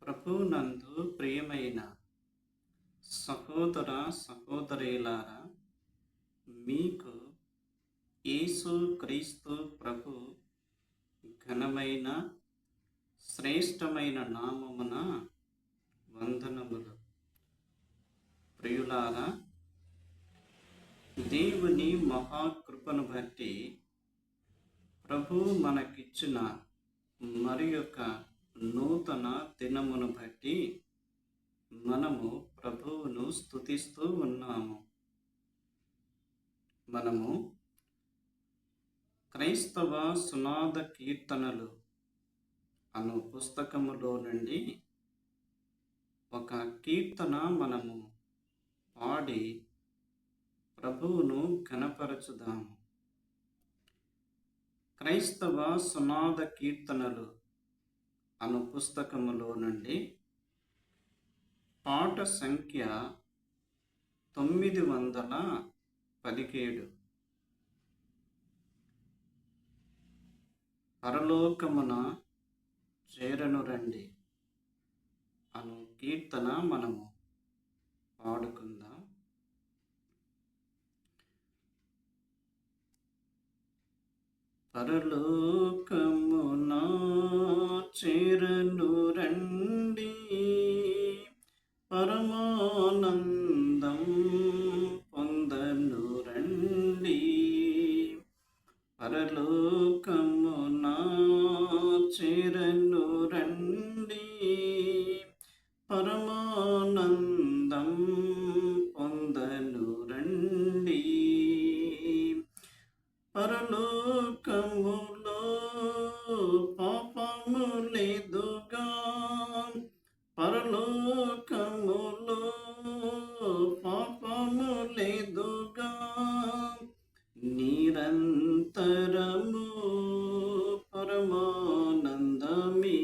ప్రభువునందు ప్రియమైన సహోదర సహోదరీలారా, మీకు యేసు క్రీస్తు ప్రభు ఘనమైన శ్రేష్టమైన నామమున వందనములు. ప్రియులారా, దేవుని మహాకృపను బట్టి ప్రభు మనకిచ్చిన మరి యొక్క నూతన దినమును బట్టి మనము ప్రభువును స్తుతిస్తూ ఉన్నాము. మనము క్రైస్తవ సునాద కీర్తనలు అను పుస్తకములో నుండి ఒక కీర్తన మనము పాడి ప్రభువును ఘనపరచుదాము. క్రైస్తవ సునాద కీర్తనలు అను పుస్తకములో నుండి పాట సంఖ్య 917. పరలోకమున చేరను రండి అను కీర్తన మనము పాడుకుందాం. పరలోకమున చేరను రండి, పరమానందం పొందను రండి. పరలోకమున చేరను రండి, పరమానందం పొందను రండి. పరలోకములో పాపము లేదుగా, పరలోకములో పాపము లేదుగా. నిరంతరము పరమానందమే,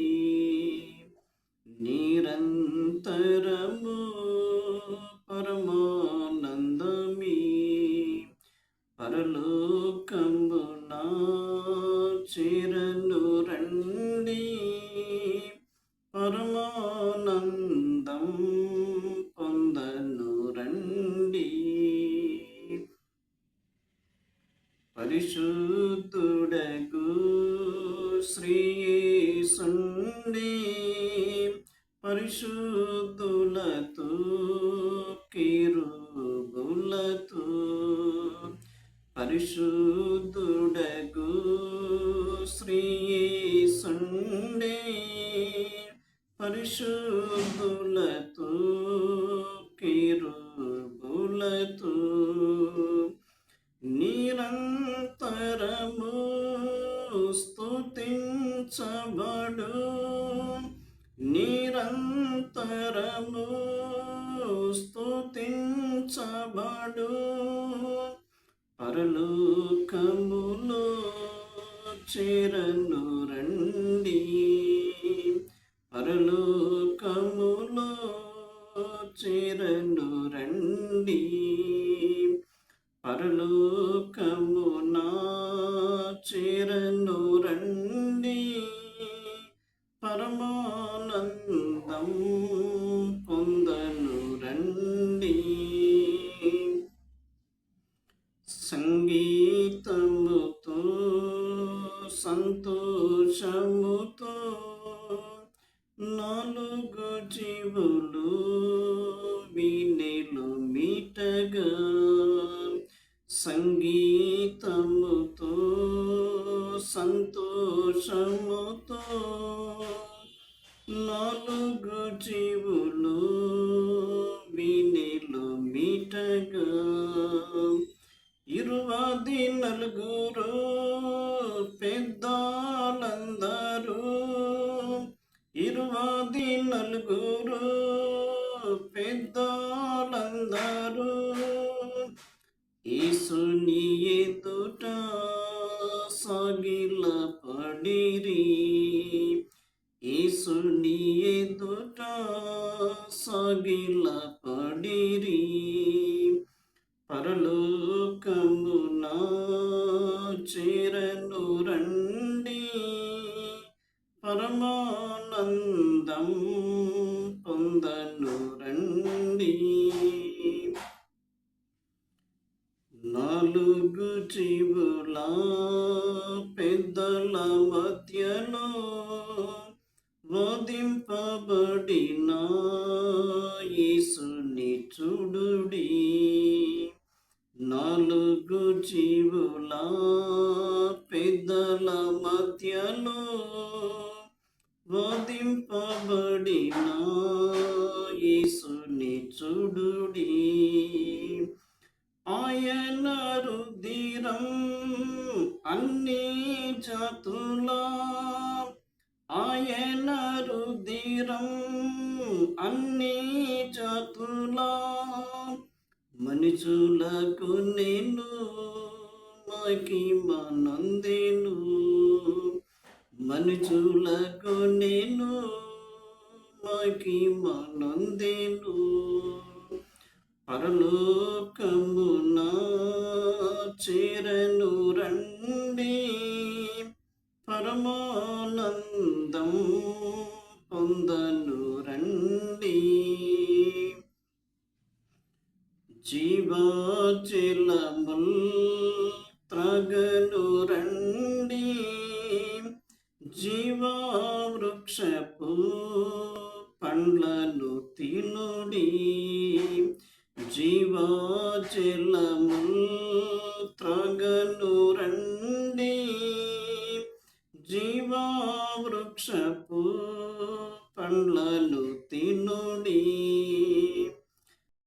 నిరంతరము పరమానందమే. పరలోకమున చేరను రండి, పరమానందం పొందను రండి. పరిశుద్ధుడగు శ్రీయేసుండే పరిశుద్ధులతో కెరూబులతో, పరిశుద్ధుడగు శ్రీయేసుండే పరిశుద్ధులతో కెరూబులతో. నిరంతరము స్తుతించబడు, నిరంతరము స్తుతించబడు. పరలోకములో చేరను రండి, పరలోకములో చేరను రండి. పరలోకమున చేరను రండి, పరమానందం పొందను రండి. సంగీతముతో సంతోషముతో నాలుగు జీవులు వీణెలు మీటగా, సంగీతముతో సంతోషముతో నాలుగు జీవులు వీణెలు మీటగా. 24 పెద్దలందరూ, 24 పెద్దలందరూ యేసుని ఎదుట సాగిలపడిరి, యేసుని ఎదుట సాగిలపడిరి. పరలోకమున చేరను రండి, పరమా పరమానందం పొందను రండి. నాలుగు జీవుల పెద్దల మధ్యలో వధింపబడిన యేసుని చూడుడి. నాలుగు జీవుల పెద్దల మధ్యలో వధింపబడిన యేసుని చూడుడి. ఆయన రుధిరం అన్ని జాతుల, ఆయన రుధిరం అన్ని జాతుల మనుషులకు నేను మహిమనందెను. మనుషులకు నేను మహిమనందెను. పరలోకమున చేరను రండి, పరమానందం పొందను రండి. జీవజలముల్ త్రాగను రండి, జీవవృక్షపు పండ్లను తినుడి. జీవజలముల్ త్రాగను రండి, జీవవృక్షపు పండ్లను